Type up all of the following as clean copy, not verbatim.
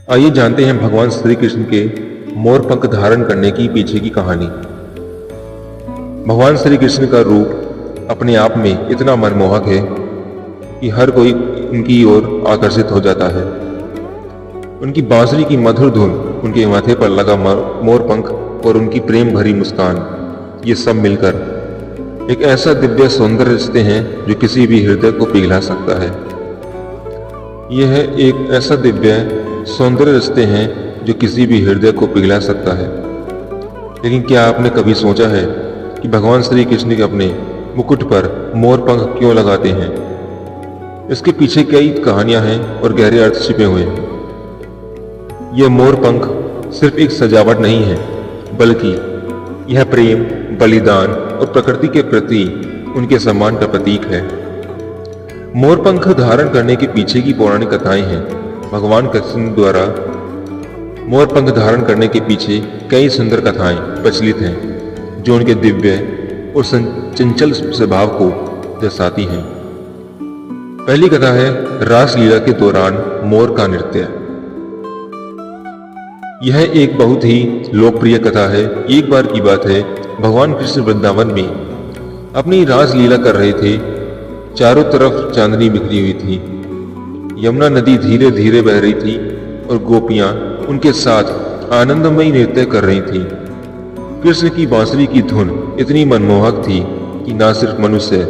आइए जानते हैं भगवान श्री कृष्ण के मोर पंख धारण करने की पीछे की कहानी। भगवान श्री कृष्ण का रूप अपने आप में इतना मनमोहक है कि हर कोई उनकी ओर आकर्षित हो जाता है। उनकी बांसुरी की मधुर धुन, उनके माथे पर लगा मोर पंख और उनकी प्रेम भरी मुस्कान, ये सब मिलकर एक ऐसा दिव्य सौंदर्य रचते हैं जो किसी भी हृदय को पिघला सकता है। यह एक ऐसा दिव्य सौंदर्य रचते हैं जो किसी भी हृदय को पिघला सकता है। लेकिन क्या आपने कभी सोचा है कि भगवान श्री कृष्ण के अपने मुकुट पर मोर पंख क्यों लगाते हैं? इसके पीछे कई कहानियां हैं और गहरे अर्थ छिपे हुए हैं। यह मोर पंख सिर्फ एक सजावट नहीं है, बल्कि यह प्रेम, बलिदान और प्रकृति के प्रति उनके सम्मान का प्रतीक है। मोर पंख धारण करने के पीछे की पौराणिक कथाएं हैं। भगवान कृष्ण द्वारा मोर पंख धारण करने के पीछे कई सुंदर कथाएं प्रचलित हैं जो उनके दिव्य और चंचल स्वभाव को दर्शाती हैं। पहली कथा है रासलीला के दौरान मोर का नृत्य। यह एक बहुत ही लोकप्रिय कथा है। एक बार की बात है, भगवान कृष्ण वृंदावन में अपनी रासलीला कर रहे थे। चारों तरफ चांदनी बिखरी हुई थी। यमुना नदी धीरे धीरे बह रही थी और गोपियां उनके साथ आनंदमयी नृत्य कर रही थीं। कृष्ण की बांसुरी की धुन इतनी मनमोहक थी कि न सिर्फ मनुष्य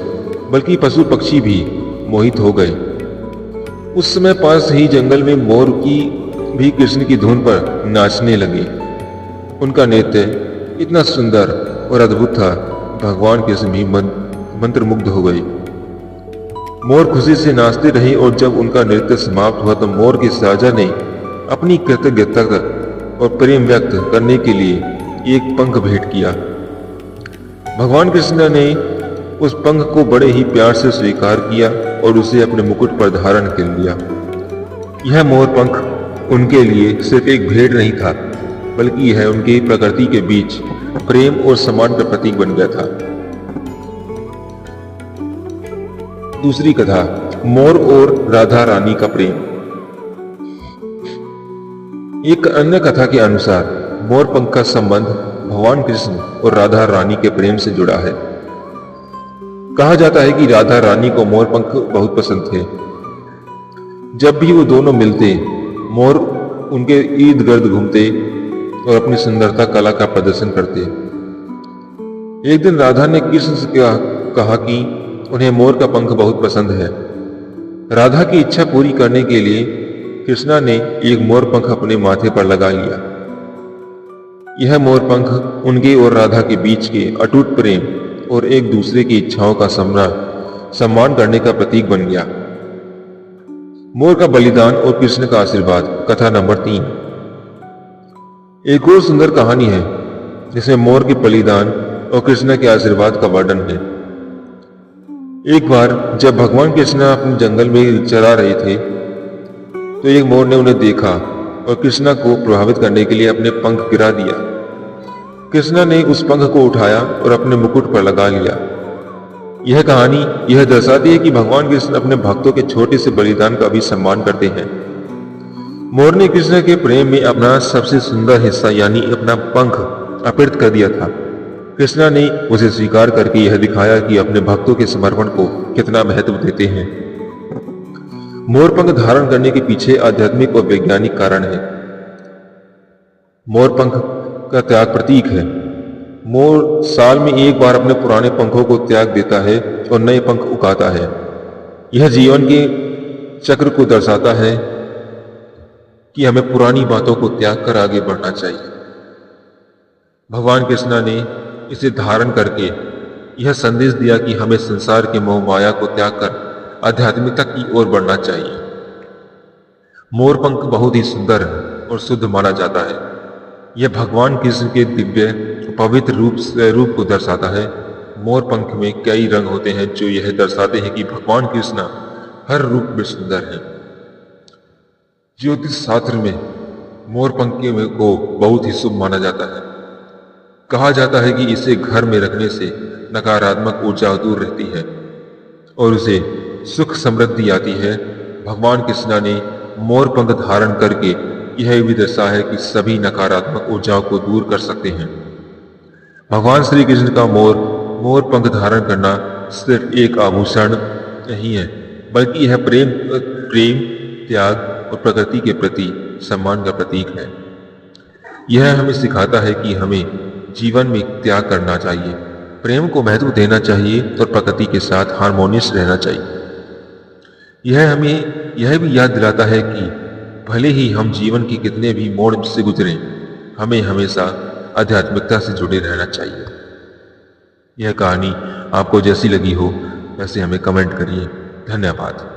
बल्कि पशु पक्षी भी मोहित हो गए। उस समय पास ही जंगल में मोर की भी कृष्ण की धुन पर नाचने लगे। उनका नृत्य इतना सुंदर और अद्भुत था, भगवान कृष्ण भी मंत्रमुग्ध हो गए। मोर खुशी से नाचते रहे और जब उनका नृत्य समाप्त हुआ तो मोर के राजा ने अपनी कृतज्ञता और प्रेम व्यक्त करने के लिए एक पंख भेंट किया। भगवान कृष्ण ने उस पंख को बड़े ही प्यार से स्वीकार किया और उसे अपने मुकुट पर धारण कर लिया। यह मोर पंख उनके लिए सिर्फ एक भेंट नहीं था, बल्कि यह उनके प्रकृति के बीच प्रेम और सम्मान का प्रतीक बन गया था। दूसरी कथा, मोर और राधा रानी का प्रेम। एक अन्य कथा के अनुसार मोर पंख का संबंध भगवान कृष्ण और राधा रानी के प्रेम से जुड़ा है। कहा जाता है कि राधा रानी को मोर पंख बहुत पसंद थे। जब भी वो दोनों मिलते, मोर उनके इर्द गिर्द घूमते और अपनी सुंदरता कला का प्रदर्शन करते। एक दिन राधा ने कृष्ण से कहा कि उन्हें मोर का पंख बहुत पसंद है। राधा की इच्छा पूरी करने के लिए कृष्णा ने एक मोर पंख अपने माथे पर लगा लिया। यह मोर पंख उनके और राधा के बीच के अटूट प्रेम और एक दूसरे की इच्छाओं का सम्मान करने का प्रतीक बन गया। मोर का बलिदान और कृष्ण का आशीर्वाद। कथा नंबर 3। एक और सुंदर कहानी है जिसमें मोर के बलिदान और कृष्ण के आशीर्वाद का वर्णन है। एक बार जब भगवान कृष्ण अपने जंगल में चरा रहे थे तो एक मोर ने उन्हें देखा और कृष्णा को प्रभावित करने के लिए अपने पंख गिरा दिया। कृष्णा ने उस पंख को उठाया और अपने मुकुट पर लगा लिया। यह कहानी यह दर्शाती है कि भगवान कृष्ण अपने भक्तों के छोटे से बलिदान का भी सम्मान करते हैं। मोर ने कृष्ण के प्रेम में अपना सबसे सुंदर हिस्सा यानी अपना पंख अर्पित कर दिया था। कृष्णा ने उसे स्वीकार करके यह दिखाया कि अपने भक्तों के समर्पण को कितना महत्व देते हैं। मोर पंख धारण करने के पीछे आध्यात्मिक और वैज्ञानिक कारण है। मोर पंख का त्याग प्रतीक है। मोर साल में एक बार अपने पुराने पंखों को त्याग देता है और नए पंख उगाता है। यह जीवन के चक्र को दर्शाता है कि हमें पुरानी बातों को त्याग कर आगे बढ़ना चाहिए। भगवान कृष्ण ने इसे धारण करके यह संदेश दिया कि हमें संसार के मोह माया को त्याग कर आध्यात्मिकता की ओर बढ़ना चाहिए। मोर पंख बहुत ही सुंदर और शुद्ध माना जाता है। यह भगवान कृष्ण के दिव्य पवित्र रूप को दर्शाता है। मोर पंख में कई रंग होते हैं जो यह दर्शाते हैं कि भगवान कृष्ण हर रूप में सुंदर है। ज्योतिष शास्त्र में मोर पंख को बहुत ही शुभ माना जाता है। कहा जाता है कि इसे घर में रखने से नकारात्मक ऊर्जा दूर रहती है और उसे सुख समृद्धि आती है। भगवान कृष्ण ने मोर पंख धारण करके यह भी दर्शाता है कि सभी नकारात्मक ऊर्जाओं को दूर कर सकते हैं। भगवान श्री कृष्ण का मोर पंख धारण करना सिर्फ एक आभूषण नहीं है, बल्कि यह प्रेम, त्याग और प्रकृति के प्रति सम्मान का प्रतीक है। यह हमें सिखाता है कि हमें जीवन में त्याग करना चाहिए, प्रेम को महत्व देना चाहिए और प्रकृति के साथ हार्मोनियस रहना चाहिए। यह हमें यह भी याद दिलाता है कि भले ही हम जीवन के कितने भी मोड़ से गुजरें, हमें हमेशा आध्यात्मिकता से जुड़े रहना चाहिए। यह कहानी आपको जैसी लगी हो वैसे हमें कमेंट करिए। धन्यवाद।